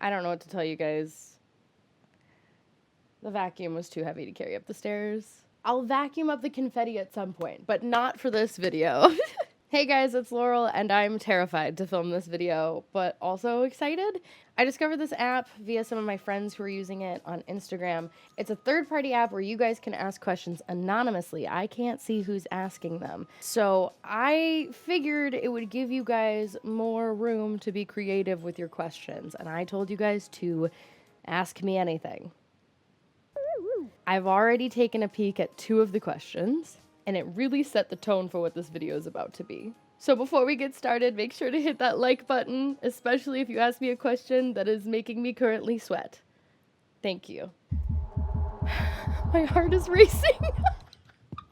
I don't know what to tell you guys. The vacuum was too heavy to carry up the stairs. I'll vacuum up the confetti at some point, but not for this video. Hey guys, it's Laurel, and I'm terrified to film this video, but also excited. I discovered this app via some of my friends who are using it on Instagram. It's a third-party app where you guys can ask questions anonymously. I can't see who's asking them. So I figured it would give you guys more room to be creative with your questions, and I told you guys to ask me anything. I've already taken a peek at 2 of the questions, and it really set the tone for what this video is about to be. So before we get started, make sure to hit that like button, especially if you ask me a question that is making me currently sweat. Thank you. My heart is racing.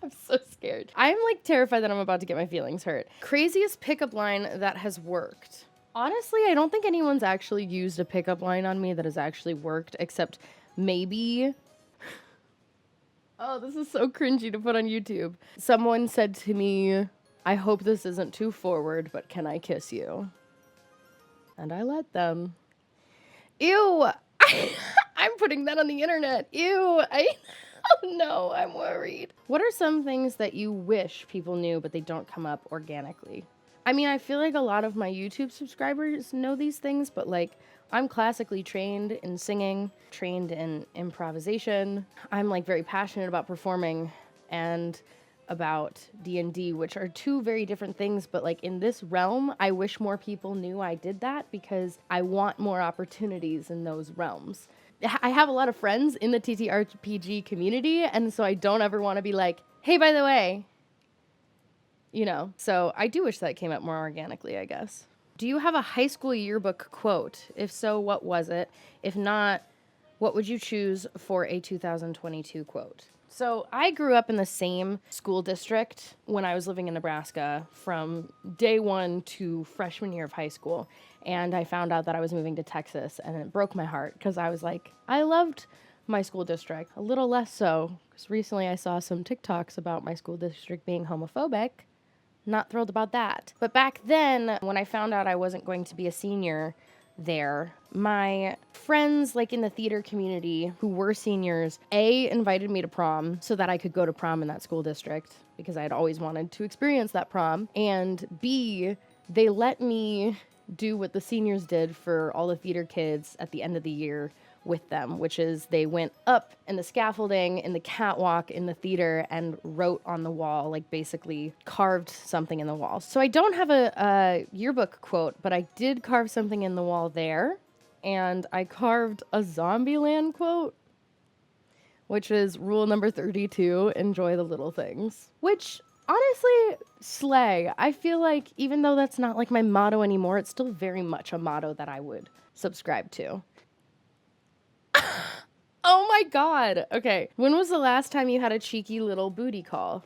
I'm so scared. I'm like terrified that I'm about to get my feelings hurt. Craziest pickup line that has worked. Honestly, I don't think anyone's actually used a pickup line on me that has actually worked, except maybe... Oh, this is so cringy to put on YouTube. Someone said to me, I hope this isn't too forward, but can I kiss you? And I let them. Ew! I'm putting that on the internet. Ew! Oh no, I'm worried. What are some things that you wish people knew, but they don't come up organically? I mean, I feel like a lot of my YouTube subscribers know these things, but like, I'm classically trained in singing, trained in improvisation. I'm like very passionate about performing and about D&D, which are 2 very different things, but like in this realm, I wish more people knew I did that because I want more opportunities in those realms. I have a lot of friends in the TTRPG community, and so I don't ever want to be like, hey, by the way, you know, so I do wish that came up more organically, I guess. Do you have a high school yearbook quote? If so, what was it? If not, what would you choose for a 2022 quote? So I grew up in the same school district when I was living in Nebraska from day 1 to freshman year of high school. And I found out that I was moving to Texas, and it broke my heart because I was like, I loved my school district. A little less so, because recently I saw some TikToks about my school district being homophobic. Not thrilled about that. But back then, when I found out I wasn't going to be a senior there, my friends like in the theater community who were seniors, A, invited me to prom so that I could go to prom in that school district because I had always wanted to experience that prom. And B, they let me do what the seniors did for all the theater kids at the end of the year with them, which is they went up in the scaffolding, in the catwalk, in the theater, and wrote on the wall, like basically carved something in the wall. So I don't have a yearbook quote, but I did carve something in the wall there, and I carved a Zombieland quote, which is rule number 32, enjoy the little things. Which, honestly, slay. I feel like even though that's not like my motto anymore, it's still very much a motto that I would subscribe to. Oh my god. Okay. When was the last time you had a cheeky little booty call?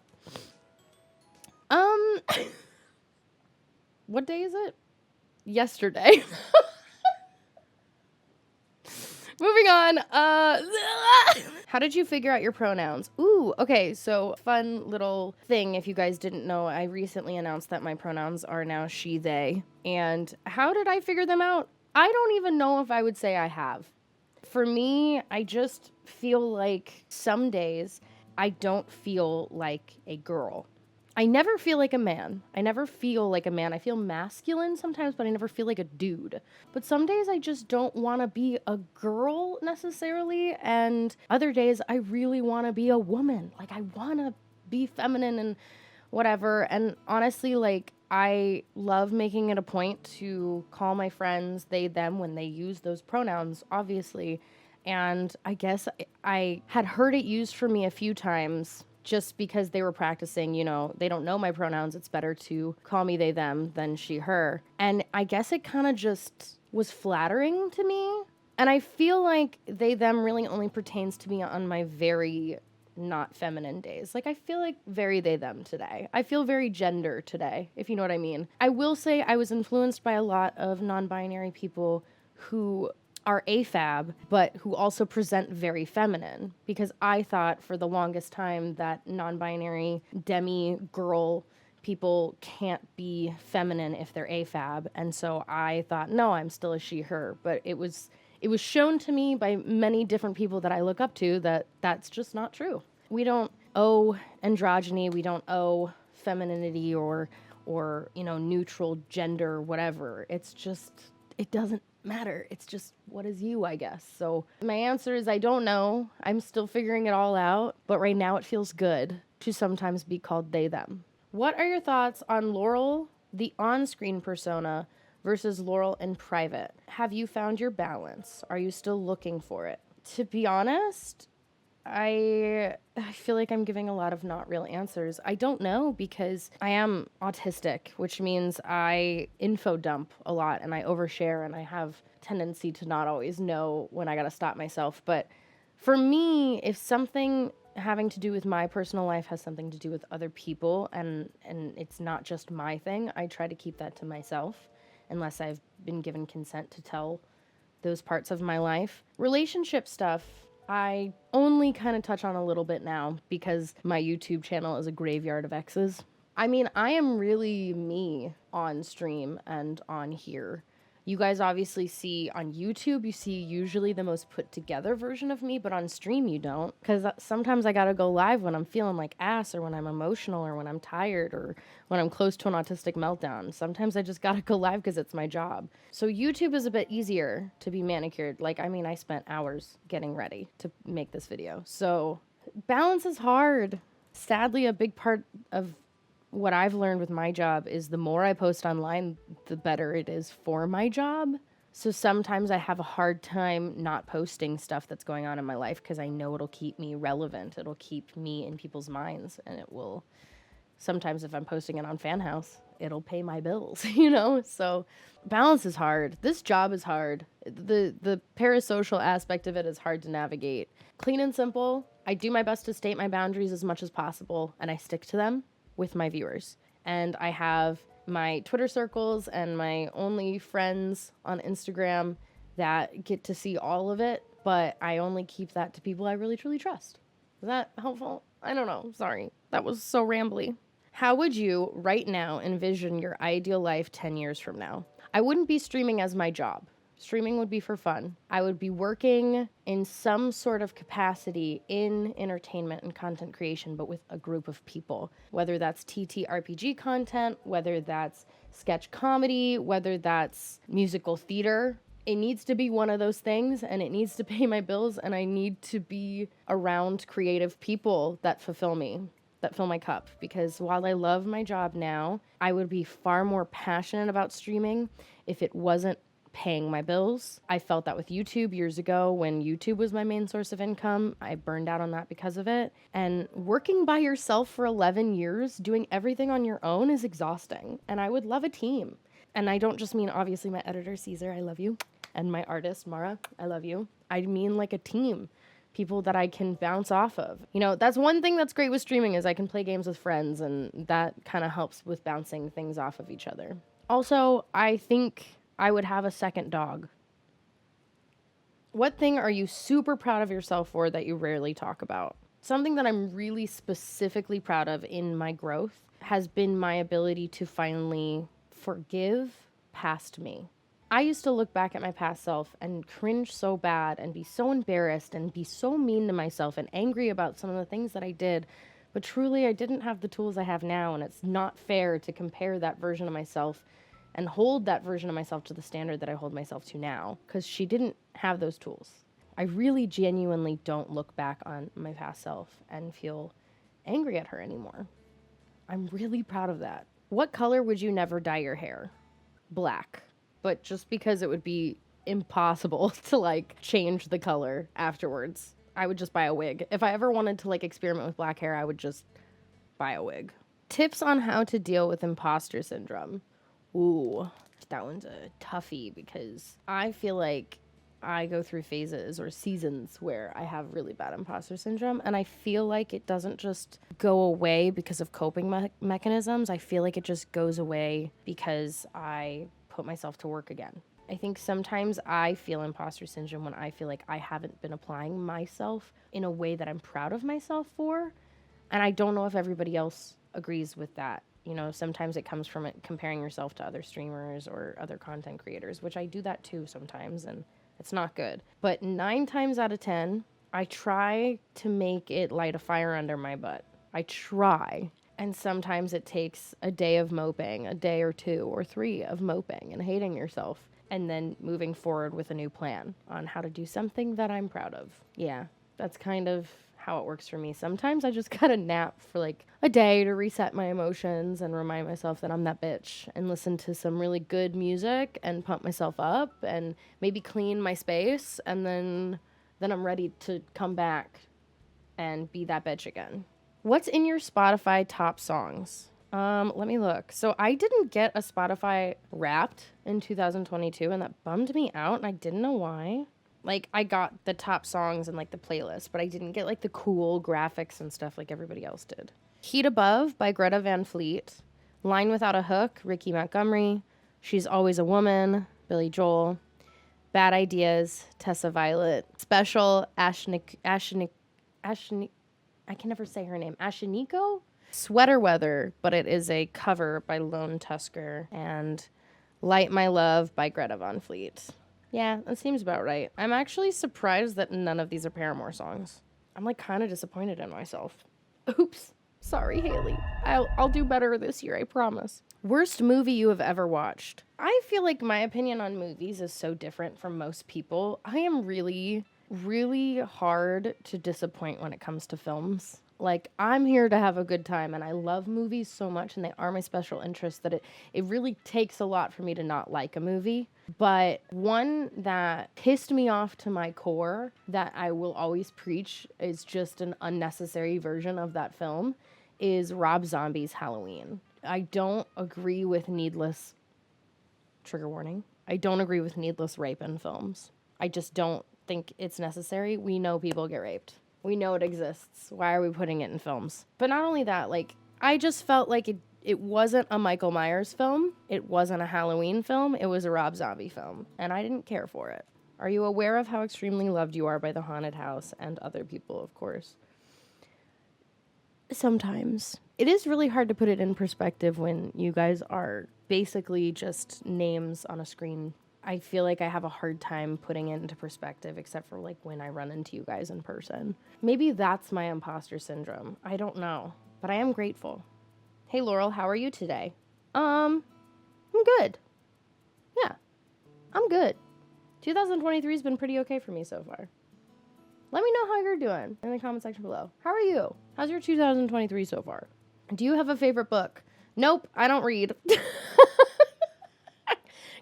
What day is it? Yesterday. Moving on. How did you figure out your pronouns? Ooh, okay. So fun little thing. If you guys didn't know, I recently announced that my pronouns are now she, they. And how did I figure them out? I don't even know if I would say I have. For me, I just feel like some days I don't feel like a girl. I never feel like a man. I never feel like a man. I feel masculine sometimes, but I never feel like a dude. But some days I just don't want to be a girl necessarily, and other days I really want to be a woman. Like, I want to be feminine and whatever. And honestly, like, I love making it a point to call my friends they, them when they use those pronouns, obviously. And I guess I had heard it used for me a few times just because they were practicing, you know, they don't know my pronouns. It's better to call me they, them than she, her. And I guess it kind of just was flattering to me. And I feel like they, them really only pertains to me on my very not feminine days. Like, I feel like very they, them today. I feel very gender today, if you know what I mean. I will say I was influenced by a lot of non-binary people who are AFAB, but who also present very feminine, because I thought for the longest time that non-binary demi-girl people can't be feminine if they're AFAB, and so I thought, no, I'm still a she, her, but it was it was shown to me by many different people that I look up to that that's just not true. We don't owe androgyny, we don't owe femininity or neutral gender, whatever. It's just, it doesn't matter. It's just, what is you, I guess. So my answer is I don't know. I'm still figuring it all out, but right now it feels good to sometimes be called they, them. What are your thoughts on Laurel, the on-screen persona, versus Laurel in private? Have you found your balance? Are you still looking for it? To be honest, I feel like I'm giving a lot of not real answers. I don't know because I am autistic, which means I info dump a lot and I overshare and I have tendency to not always know when I gotta stop myself. But for me, if something having to do with my personal life has something to do with other people and it's not just my thing, I try to keep that to myself unless I've been given consent to tell those parts of my life. Relationship stuff, I only kind of touch on a little bit now because my YouTube channel is a graveyard of exes. I mean, I am really me on stream and on here. You guys obviously see on YouTube, you see usually the most put together version of me, but on stream you don't. Because sometimes I gotta go live when I'm feeling like ass or when I'm emotional or when I'm tired or when I'm close to an autistic meltdown. Sometimes I just gotta go live because it's my job. So YouTube is a bit easier to be manicured. Like, I mean, I spent hours getting ready to make this video. So balance is hard. Sadly, a big part of what I've learned with my job is the more I post online, the better it is for my job. So sometimes I have a hard time not posting stuff that's going on in my life because I know it'll keep me relevant. It'll keep me in people's minds, and it will, sometimes if I'm posting it on Fan House, it'll pay my bills, So balance is hard. This job is hard. The parasocial aspect of it is hard to navigate. Clean and simple. I do my best to state my boundaries as much as possible, and I stick to them with my viewers. And I have my Twitter circles and my only friends on Instagram that get to see all of it, but I only keep that to people I really truly trust. Is that helpful? I don't know. Sorry. That was so rambly. How would you right now envision your ideal life 10 years from now? I wouldn't be streaming as my job. Streaming would be for fun. I would be working in some sort of capacity in entertainment and content creation, but with a group of people. Whether that's TTRPG content, whether that's sketch comedy, whether that's musical theater. It needs to be one of those things, and it needs to pay my bills, and I need to be around creative people that fulfill me, that fill my cup. Because while I love my job now, I would be far more passionate about streaming if it wasn't paying my bills. I felt that with YouTube years ago when YouTube was my main source of income. I burned out on that because of it. And working by yourself for 11 years, doing everything on your own is exhausting. And I would love a team. And I don't just mean obviously my editor, Caesar, I love you. And my artist, Mara, I love you. I mean like a team. People that I can bounce off of. That's one thing that's great with streaming is I can play games with friends, and that kind of helps with bouncing things off of each other. Also, I think I would have a second dog. What thing are you super proud of yourself for that you rarely talk about? Something that I'm really specifically proud of in my growth has been my ability to finally forgive past me. I used to look back at my past self and cringe so bad and be so embarrassed and be so mean to myself and angry about some of the things that I did. But truly, I didn't have the tools I have now, and it's not fair to compare that version of myself and hold that version of myself to the standard that I hold myself to now, because she didn't have those tools. I really genuinely don't look back on my past self and feel angry at her anymore. I'm really proud of that. What color would you never dye your hair? Black. But just because it would be impossible to change the color afterwards. I would just buy a wig. If I ever wanted to experiment with black hair, I would just buy a wig. Tips on how to deal with imposter syndrome. Ooh, that one's a toughie because I feel like I go through phases or seasons where I have really bad imposter syndrome, and I feel like it doesn't just go away because of coping mechanisms. I feel like it just goes away because I put myself to work again. I think sometimes I feel imposter syndrome when I feel like I haven't been applying myself in a way that I'm proud of myself for, and I don't know if everybody else agrees with that. Sometimes it comes from comparing yourself to other streamers or other content creators, which I do that too sometimes, and It's not good. But 9 times out of 10, I try to make it light a fire under my butt. I try. And sometimes it takes a day of moping, a day or 2 or 3 of moping and hating yourself, and then moving forward with a new plan on how to do something that I'm proud of. Yeah, that's kind of how it works for me. Sometimes I just gotta nap for like a day to reset my emotions and remind myself that I'm that bitch, and listen to some really good music and pump myself up and maybe clean my space, and then I'm ready to come back and be that bitch again. What's in your Spotify top songs? Let me look. So I didn't get a Spotify Wrapped in 2022, and that bummed me out, and I didn't know why. Like, I got the top songs and, like, the playlist, but I didn't get, like, the cool graphics and stuff like everybody else did. Heat Above by Greta Van Fleet. Line Without a Hook, Ricky Montgomery. She's Always a Woman, Billy Joel. Bad Ideas, Tessa Violet. Special, I can never say her name. Ashaniko? Sweater Weather, but it is a cover by Lone Tusker. And Light My Love by Greta Van Fleet. Yeah, that seems about right. I'm actually surprised that none of these are Paramore songs. I'm like kind of disappointed in myself. Oops. Sorry, Haley. I'll do better this year, I promise. Worst movie you have ever watched? I feel like my opinion on movies is so different from most people. I am really, really hard to disappoint when it comes to films. Like, I'm here to have a good time, and I love movies so much, and they are my special interest, that it really takes a lot for me to not like a movie. But one that pissed me off to my core, that I will always preach is just an unnecessary version of that film, is Rob Zombie's Halloween. I don't agree with needless, trigger warning, I don't agree with needless rape in films. I just don't think it's necessary. We know people get raped. We know it exists. Why are we putting it in films? But not only that, like, I just felt like it wasn't a Michael Myers film. It wasn't a Halloween film. It was a Rob Zombie film. And I didn't care for it. Are you aware of how extremely loved you are by the haunted house and other people, of course? Sometimes. It is really hard to put it in perspective when you guys are basically just names on a screen. I feel like I have a hard time putting it into perspective, except for like when I run into you guys in person. Maybe that's my imposter syndrome. I don't know, but I am grateful. Hey Laurel, how are you today? I'm good. Yeah, I'm good. 2023 has been pretty okay for me so far. Let me know how you're doing in the comment section below. How are you? How's your 2023 so far? Do you have a favorite book? Nope, I don't read.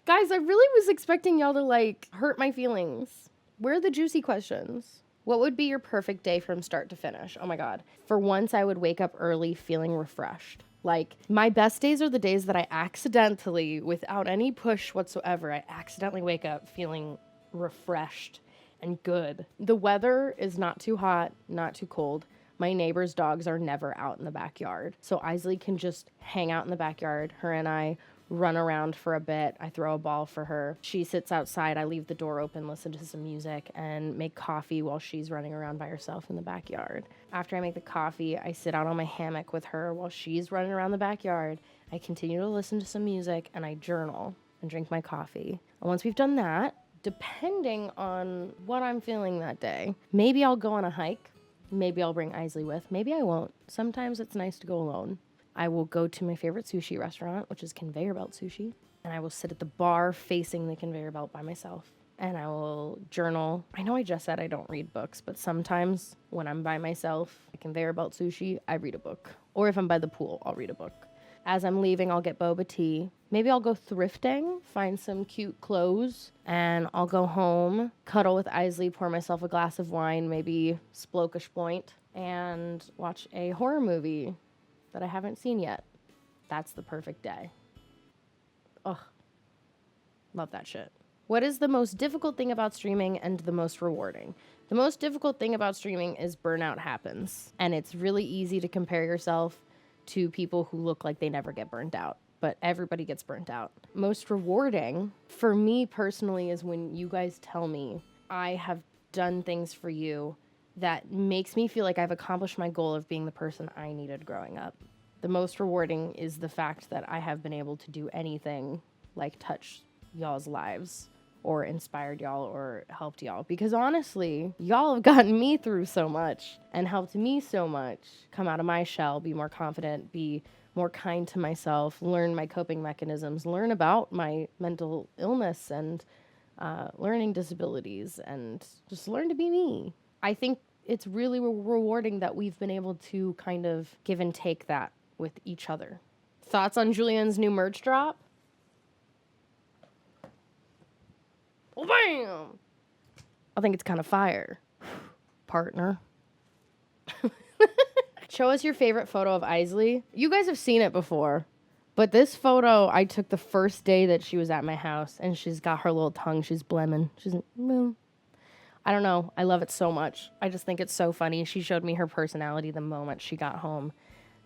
Guys, I really was expecting y'all to, like, hurt my feelings. Where are the juicy questions? What would be your perfect day from start to finish? Oh my God. For once, I would wake up early feeling refreshed. Like, my best days are the days that I accidentally, without any push whatsoever, I accidentally wake up feeling refreshed and good. The weather is not too hot, not too cold. My neighbor's dogs are never out in the backyard. So Isley can just hang out in the backyard. Her and I run around for a bit. I throw a ball for her. She sits outside. I leave the door open, listen to some music, and make coffee while she's running around by herself in the backyard. After I make the coffee, I sit out on my hammock with her while she's running around the backyard. I continue to listen to some music, and I journal and drink my coffee. And once we've done that, depending on what I'm feeling that day, maybe I'll go on a hike. Maybe I'll bring Isley with. Maybe I won't. Sometimes it's nice to go alone. I will go to my favorite sushi restaurant, which is Conveyor Belt Sushi, and I will sit at the bar facing the conveyor belt by myself, and I will journal. I know I just said I don't read books, but sometimes when I'm by myself at Conveyor Belt Sushi, I read a book. Or if I'm by the pool, I'll read a book. As I'm leaving, I'll get boba tea. Maybe I'll go thrifting, find some cute clothes, and I'll go home, cuddle with Isley, pour myself a glass of wine, maybe sploke a sploint, and watch a horror movie that I haven't seen yet. That's the perfect day. Ugh. Love that shit. What is the most difficult thing about streaming and the most rewarding? The most difficult thing about streaming is burnout happens. And it's really easy to compare yourself to people who look like they never get burnt out. But everybody gets burnt out. Most rewarding, for me personally, is when you guys tell me I have done things for you that makes me feel like I've accomplished my goal of being the person I needed growing up. The most rewarding is the fact that I have been able to do anything like touch y'all's lives or inspired y'all or helped y'all. Because honestly, y'all have gotten me through so much and helped me so much come out of my shell, be more confident, be more kind to myself, learn my coping mechanisms, learn about my mental illness and learning disabilities, and just learn to be me. I think it's really rewarding that we've been able to kind of give and take that with each other. Thoughts on Julian's new merch drop? Bam! I think it's kind of fire, partner. Show us your favorite photo of Isley. You guys have seen it before, but this photo I took the first day that she was at my house, and she's got her little tongue. She's blemming. She's, I don't know. I love it so much. I just think it's so funny. She showed me her personality the moment she got home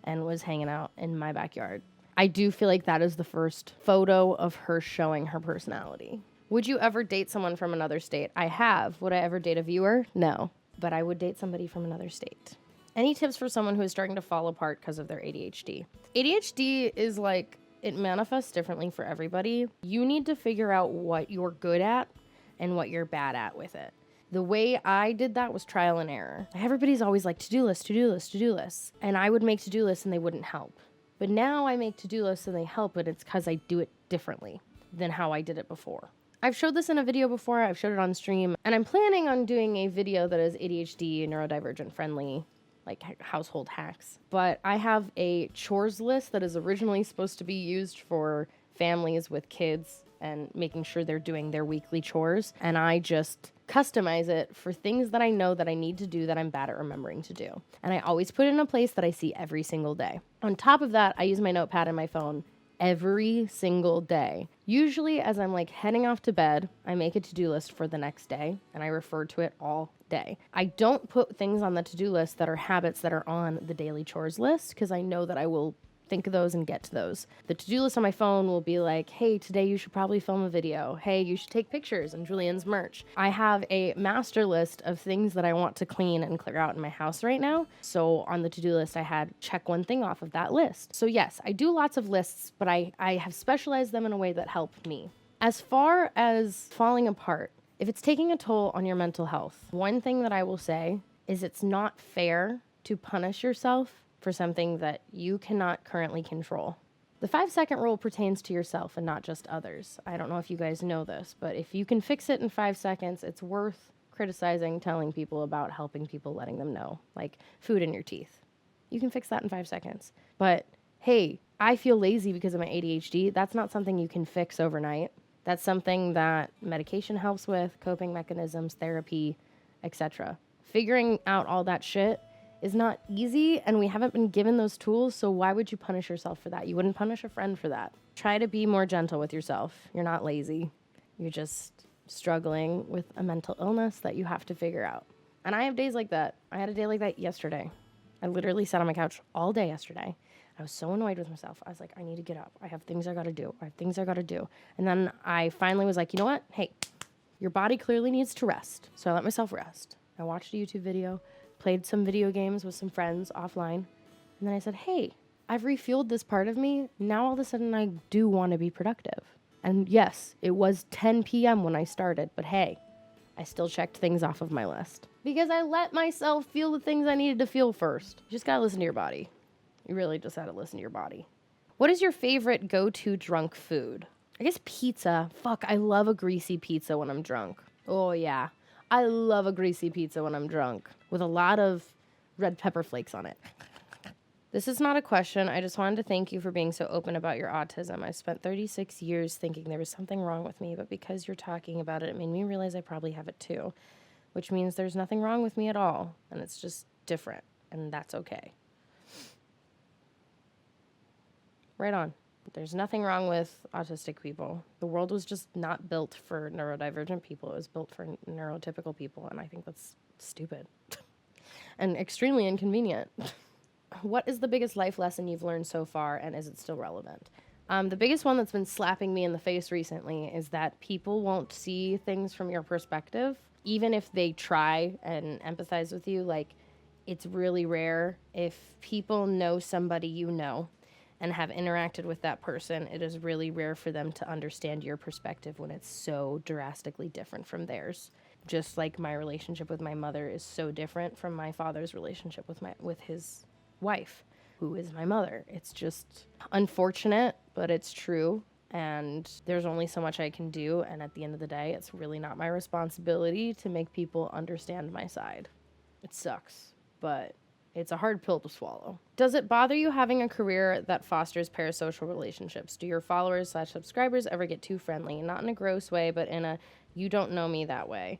and was hanging out in my backyard. I do feel like that is the first photo of her showing her personality. Would you ever date someone from another state? I have. Would I ever date a viewer? No. But I would date somebody from another state. Any tips for someone who is starting to fall apart because of their ADHD? ADHD is like, it manifests differently for everybody. You need to figure out what you're good at and what you're bad at with it. The way I did that was trial and error. Everybody's always like, to-do list, to-do list, to-do list. And I would make to-do lists and they wouldn't help. But now I make to-do lists and they help, but it's because I do it differently than how I did it before. I've showed this in a video before, I've showed it on stream, and I'm planning on doing a video that is ADHD neurodivergent friendly, like household hacks. But I have a chores list that is originally supposed to be used for families with kids and making sure they're doing their weekly chores. And I just customize it for things that I know that I need to do that I'm bad at remembering to do. And I always put it in a place that I see every single day. On top of that, I use my notepad and my phone every single day. Usually as I'm like heading off to bed, I make a to-do list for the next day and I refer to it all day. I don't put things on the to-do list that are habits that are on the daily chores list because I know that I will think of those and get to those. The to-do list on my phone will be like, hey, today you should probably film a video. Hey, you should take pictures and Julian's merch. I have a master list of things that I want to clean and clear out in my house right now. So on the to-do list, I had check one thing off of that list. So yes, I do lots of lists, but I have specialized them in a way that helped me. As far as falling apart, if it's taking a toll on your mental health, one thing that I will say is it's not fair to punish yourself for something that you cannot currently control. The 5-second rule pertains to yourself and not just others. I don't know if you guys know this, but if you can fix it in 5 seconds, it's worth criticizing, telling people about, helping people, letting them know. Like food in your teeth. You can fix that in 5 seconds. But hey, I feel lazy because of my ADHD. That's not something you can fix overnight. That's something that medication helps with, coping mechanisms, therapy, etc. Figuring out all that shit is not easy, and we haven't been given those tools, so why would you punish yourself for that? You wouldn't punish a friend for that. Try to be more gentle with yourself. You're not lazy. You're just struggling with a mental illness that you have to figure out. And I have days like that. I had a day like that yesterday. I literally sat on my couch all day yesterday. I was so annoyed with myself. I was like, I need to get up. I have things I gotta do. And then I finally was like, you know what? Hey, your body clearly needs to rest. So I let myself rest. I watched a YouTube video, played some video games with some friends offline. And then I said, hey, I've refueled this part of me. Now all of a sudden I do want to be productive. And yes, it was 10 p.m. when I started, but hey, I still checked things off of my list. Because I let myself feel the things I needed to feel first. You just gotta listen to your body. You really just gotta listen to your body. What is your favorite go-to drunk food? I guess pizza. Fuck, I love a greasy pizza when I'm drunk. Oh yeah. I love a greasy pizza when I'm drunk with a lot of red pepper flakes on it. This is not a question. I just wanted to thank you for being so open about your autism. I spent 36 years thinking there was something wrong with me, but because you're talking about it, it made me realize I probably have it too, which means there's nothing wrong with me at all, and it's just different, and that's okay. Right on. There's nothing wrong with autistic people. The world was just not built for neurodivergent people. It was built for neurotypical people, and I think that's stupid and extremely inconvenient. What is the biggest life lesson you've learned so far, and is it still relevant? The biggest one that's been slapping me in the face recently is that people won't see things from your perspective, even if they try and empathize with you. Like, it's really rare if people know somebody you know, and have interacted with that person, it is really rare for them to understand your perspective when it's so drastically different from theirs. Just like my relationship with my mother is so different from my father's relationship with his wife, who is my mother. It's just unfortunate, but it's true. And there's only so much I can do. And at the end of the day, it's really not my responsibility to make people understand my side. It sucks, but it's a hard pill to swallow. Does it bother you having a career that fosters parasocial relationships? Do your followers/subscribers ever get too friendly? Not in a gross way, but in a you don't know me that way.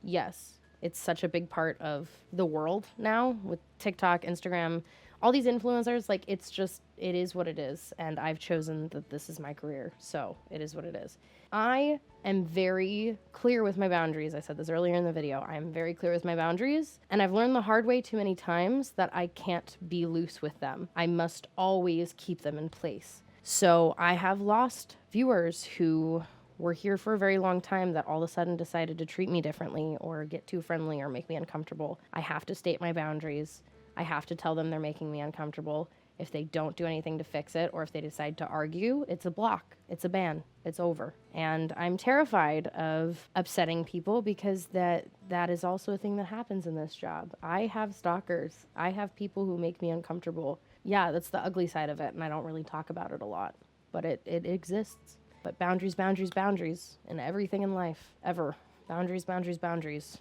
Yes, it's such a big part of the world now with TikTok, Instagram, all these influencers. Like, it is what it is. And I've chosen that this is my career. So it is what it is. I am very clear with my boundaries. I said this earlier in the video. I am very clear with my boundaries. And I've learned the hard way too many times that I can't be loose with them. I must always keep them in place. So I have lost viewers who were here for a very long time that all of a sudden decided to treat me differently or get too friendly or make me uncomfortable. I have to state my boundaries. I have to tell them they're making me uncomfortable. If they don't do anything to fix it, or if they decide to argue, it's a block, it's a ban, it's over. And I'm terrified of upsetting people because that is also a thing that happens in this job. I have stalkers. I have people who make me uncomfortable. Yeah, that's the ugly side of it, and I don't really talk about it a lot, but it exists. But boundaries, boundaries, boundaries in everything in life, ever. Boundaries, boundaries, boundaries.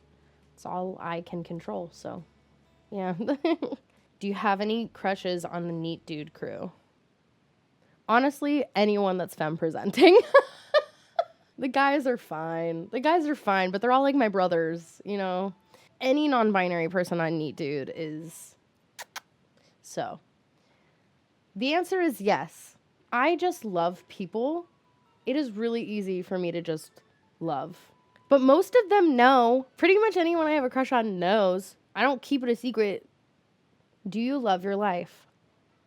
It's all I can control, so yeah. Do you have any crushes on the Neat Dude crew? Honestly, anyone that's femme presenting. The guys are fine, but they're all like my brothers, you know? Any non-binary person on Neat Dude is... So, the answer is yes. I just love people. It is really easy for me to just love. But most of them know. Pretty much anyone I have a crush on knows. I don't keep it a secret. Do you love your life?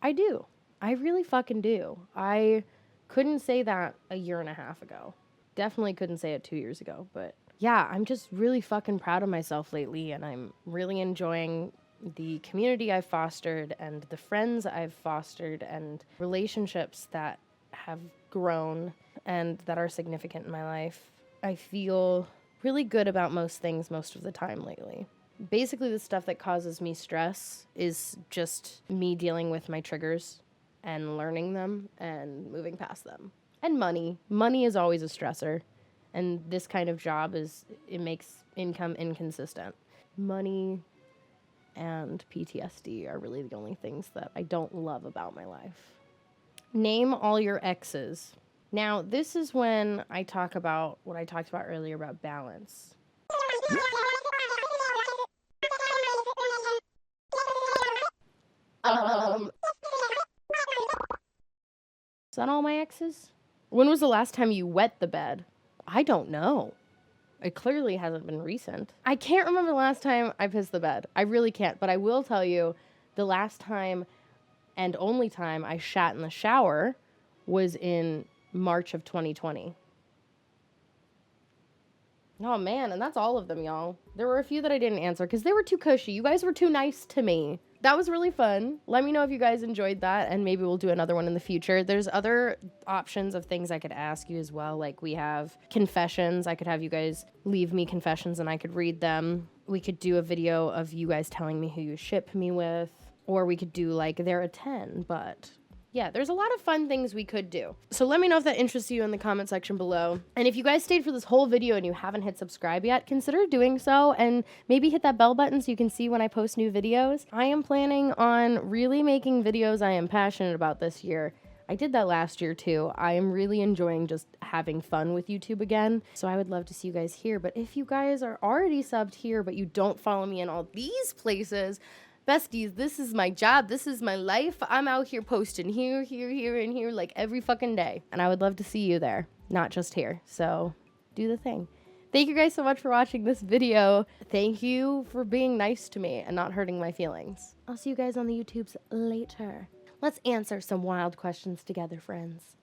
I do. I really fucking do. I couldn't say that a year and a half ago. Definitely couldn't say it 2 years ago. But yeah, I'm just really fucking proud of myself lately. And I'm really enjoying the community I've fostered and the friends I've fostered and relationships that have grown and that are significant in my life. I feel really good about most things most of the time lately. Basically, the stuff that causes me stress is just me dealing with my triggers and learning them and moving past them. And money. Money is always a stressor. And this kind of job it makes income inconsistent. Money and PTSD are really the only things that I don't love about my life. Name all your exes. Now, this is when I talk about what I talked about earlier about balance. Is that all my exes? When was the last time you wet the bed? I don't know. It clearly hasn't been recent. I can't remember the last time I pissed the bed. I really can't, but I will tell you the last time and only time I shat in the shower was in March of 2020. Oh man, and that's all of them, y'all. There were a few that I didn't answer because they were too cushy. You guys were too nice to me. That was really fun. Let me know if you guys enjoyed that, and maybe we'll do another one in the future. There's other options of things I could ask you as well. Like, we have confessions. I could have you guys leave me confessions and I could read them. We could do a video of you guys telling me who you ship me with. Or we could do like, they're a 10, but... yeah, there's a lot of fun things we could do. So let me know if that interests you in the comment section below. And if you guys stayed for this whole video and you haven't hit subscribe yet, consider doing so and maybe hit that bell button so you can see when I post new videos. I am planning on really making videos I am passionate about this year. I did that last year too. I am really enjoying just having fun with YouTube again. So I would love to see you guys here. But if you guys are already subbed here, but you don't follow me in all these places, besties, this is my job. This is my life. I'm out here posting here, and here, like every fucking day. And I would love to see you there, not just here. So do the thing. Thank you guys so much for watching this video. Thank you for being nice to me and not hurting my feelings. I'll see you guys on the YouTubes later. Let's answer some wild questions together, friends.